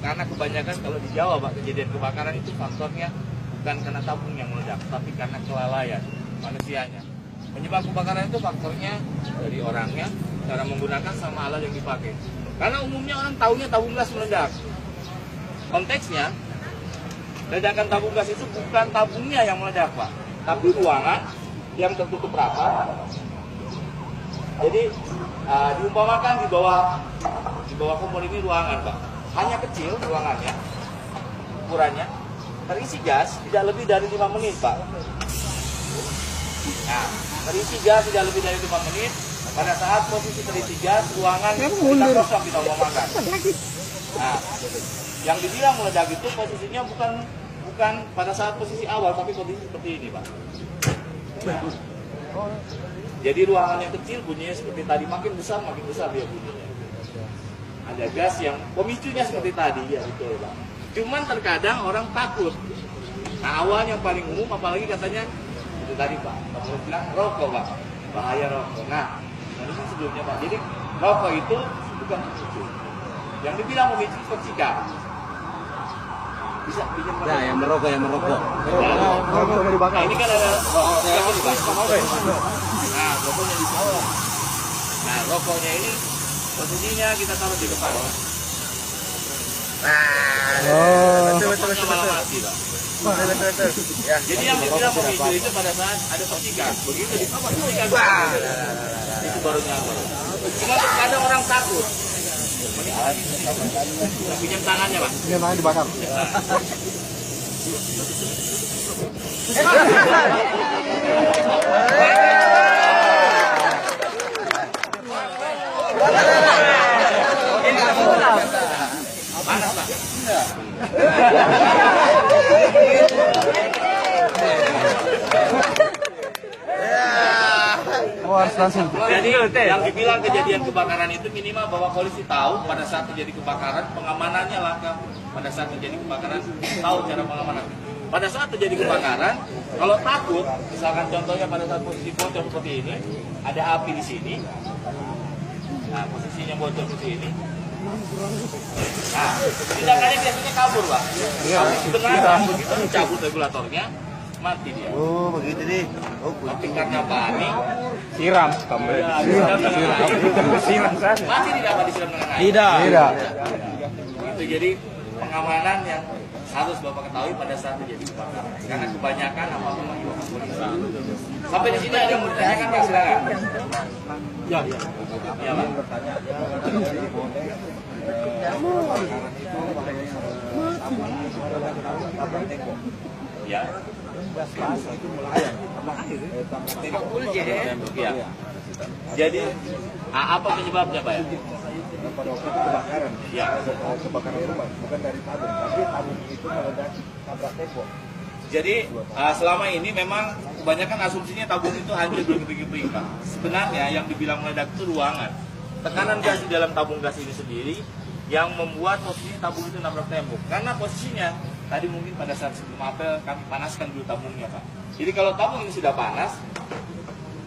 Karena kebanyakan kalau di Jawa Pak, kejadian kebakaran itu faktornya bukan karena tabung yang meledak, tapi karena kelalaian manusianya. Penyebab kebakaran itu faktornya dari orangnya, cara menggunakan sama alat yang dipakai. Karena umumnya orang tahunya tabung gas meledak. Konteksnya, ledakan tabung gas itu bukan tabungnya yang meledak Pak, tapi ruangan yang tertutup rapat. Jadi diumpamakan di bawah kompor ini ruangan Pak. Hanya kecil ruangannya, ukurannya, terisi gas tidak lebih dari 5 menit Pak. Nah, terisi gas tidak lebih dari 5 menit. Pada saat posisi terisi gas, ruangan kita kosong, kita umpamakan. Nah, yang dibilang meledak itu posisinya bukan pada saat posisi awal, tapi kondisi seperti ini Pak. Nah, jadi ruangan yang kecil bunyinya seperti tadi, makin besar dia bunyinya. Ada gas yang pemicunya seperti tadi, ya betul Pak. Cuman terkadang orang takut. Nah awal yang paling umum, apalagi katanya itu tadi Pak, kamu bilang rokok Pak, bahaya rokok. Nah ini sebelumnya Pak, jadi rokok itu bukan pemicu. Yang dibilang pemicu toksika. Bisa pinjam Pak? Ya, yang merokok. Rokok dibakar. Nah, ini kan ada nah rokoknya di bawah. Nah rokoknya ini posisinya kita taruh di depan. Betul. Mati, Pak. Ya. Jadi yang dibilang pemicu itu pada saat ada percikan. Begitu percikan, itu baru nyala. Cuma kadang orang takut. Pinjam tangannya Pak. Pinjam tangan dibakar. Panas Pak. Jadi yang dibilang kejadian kebakaran itu minimal bahwa polisi tahu pada saat terjadi kebakaran pengamanannya langka. Pada saat terjadi kebakaran tahu cara pengamanan. Pada saat terjadi kebakaran, kalau takut, misalkan contohnya pada saat posisi bocor seperti ini, ada api di sini. Nah posisinya bocor seperti ini. Nah, tindakannya biasanya kabur Pak. Sebenarnya begitu dicabut regulatornya, mati dia. Oh begitu nih. Tapi karena panik, Siram. mati tidak Pak disiram dengan air. Tidak. Itu jadi pengamanan yang harus Bapak ketahui pada saat terjadi kebakaran. Karena kebanyakan apa-apa menghimbau polisi. Sampai di sini ada yang bertanyakan Pak, silakan. Ya Pak. Ya. Ya. Jadi apa penyebabnya Pak ya? Pada waktu itu kebakaran. Ya. Kebakaran rumah, bukan dari tabung, tapi tabung itu meledak tabrak tembok. Jadi selama ini memang kebanyakan asumsinya tabung itu hancur berkeping-keping Pak. Sebenarnya yang dibilang meledak itu ruangan. Tekanan gas di dalam tabung gas ini sendiri yang membuat posisi tabung itu nabrak tembok. Karena posisinya tadi mungkin pada saat sebelum apel kami panaskan dulu tabungnya Pak. Jadi kalau tabung ini sudah panas,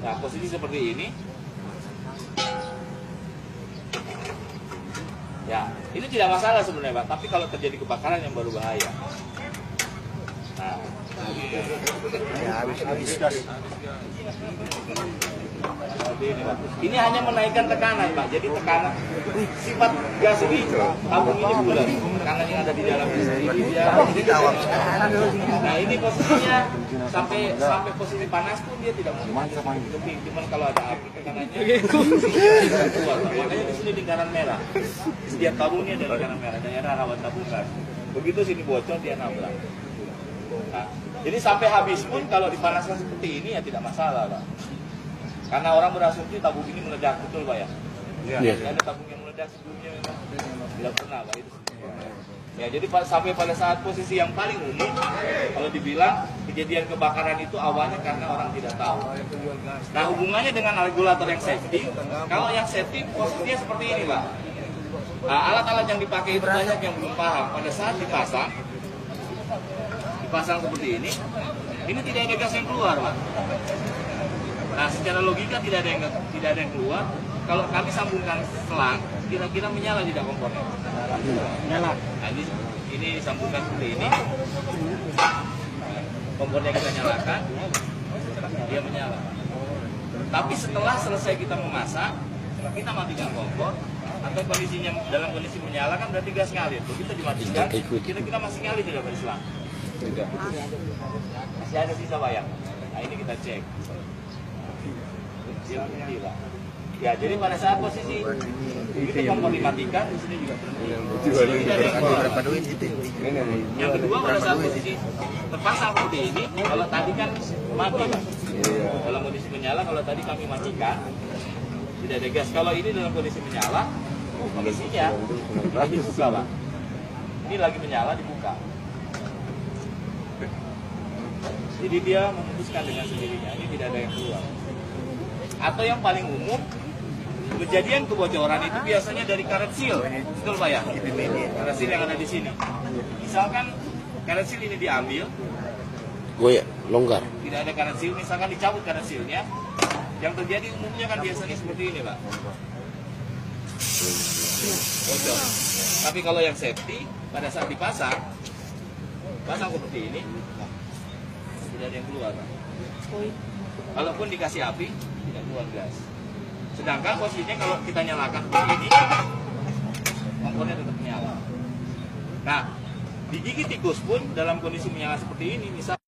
nah posisi seperti ini, ya ini tidak masalah sebenarnya Pak. Tapi kalau terjadi kebakaran yang baru bahaya. Nah, Ya habis gas. ini hanya menaikkan tekanan Pak. Jadi tekanan sifat gas ini tabung ini bulat. Tekanan yang ada di dalamnya sendiri dia. Nah ini posisinya sampai posisi panas pun dia tidak mau keping. Cuman kalau ada api tekanannya keluar. Makanya di sini lingkaran merah. Setiap tabung ini ada lingkaran merah. Daerah rawan tabung gas. Begitu sini bocor dia nabrak. Nah, jadi sampai habis pun kalau dipanaskan seperti ini ya tidak masalah Pak. Karena orang berasumsi tabung ini meledak, betul Pak ya? Iya. Ada tabung yang meledak sebelumnya memang tidak pernah Pak itu. Ya jadi sampai pada saat posisi yang paling umum kalau dibilang kejadian kebakaran itu awalnya karena orang tidak tahu. Nah hubungannya dengan regulator yang safety, kalau yang safety posisinya seperti ini Pak. Nah, alat-alat yang dipakai itu banyak yang belum paham. Pada saat dipasang seperti ini tidak ada gas yang keluar Pak. Nah secara logika tidak ada yang keluar, kalau kami sambungkan selang, kira-kira menyala tidak kompornya? Nyala. Nah, ini disambungkan seperti ini. Kompornya kita nyalakan, dia menyala. Tapi setelah selesai kita memasak, kita matikan kompor, atau kondisinya dalam kondisi menyala kan berarti gas ngalir. Begitu dimatikan, kira-kira masih ngalir tidak Pak Islam? Tidak. Masih ada sisa bayang. Nah ini kita cek. Dia berhenti lah. Ya jadi pada saat posisi begitu kompor dimatikan, di sini juga berhenti. Di sini tidak ada yang keluar. Yang kedua pada saat posisi terpasang seperti ini, kalau tadi kan mati Pak. Dalam kondisi menyala, kalau tadi kami matikan, tidak ada gas. Kalau ini dalam kondisi menyala, kondisinya lagi buka Pak. Ini lagi menyala dibuka. Jadi dia memutuskan dengan sendirinya, ini tidak ada yang keluar. Atau yang paling umum, kejadian kebocoran itu biasanya dari karet seal, betul Pak ya? Karet seal yang ada di sini. Misalkan karet seal ini diambil, goyang, longgar. tidak ada karet seal, misalkan dicabut karet sealnya, yang terjadi umumnya kan biasanya seperti ini Pak. Bocor. Tapi kalau yang safety, pada saat dipasang, pasang seperti ini, tidak ada yang keluar Pak. Kalaupun dikasih api, tidak keluar gas. Sedangkan posisinya kalau kita nyalakan seperti ini, kompornya tetap menyala. Nah, digigit tikus pun dalam kondisi menyala seperti ini, misal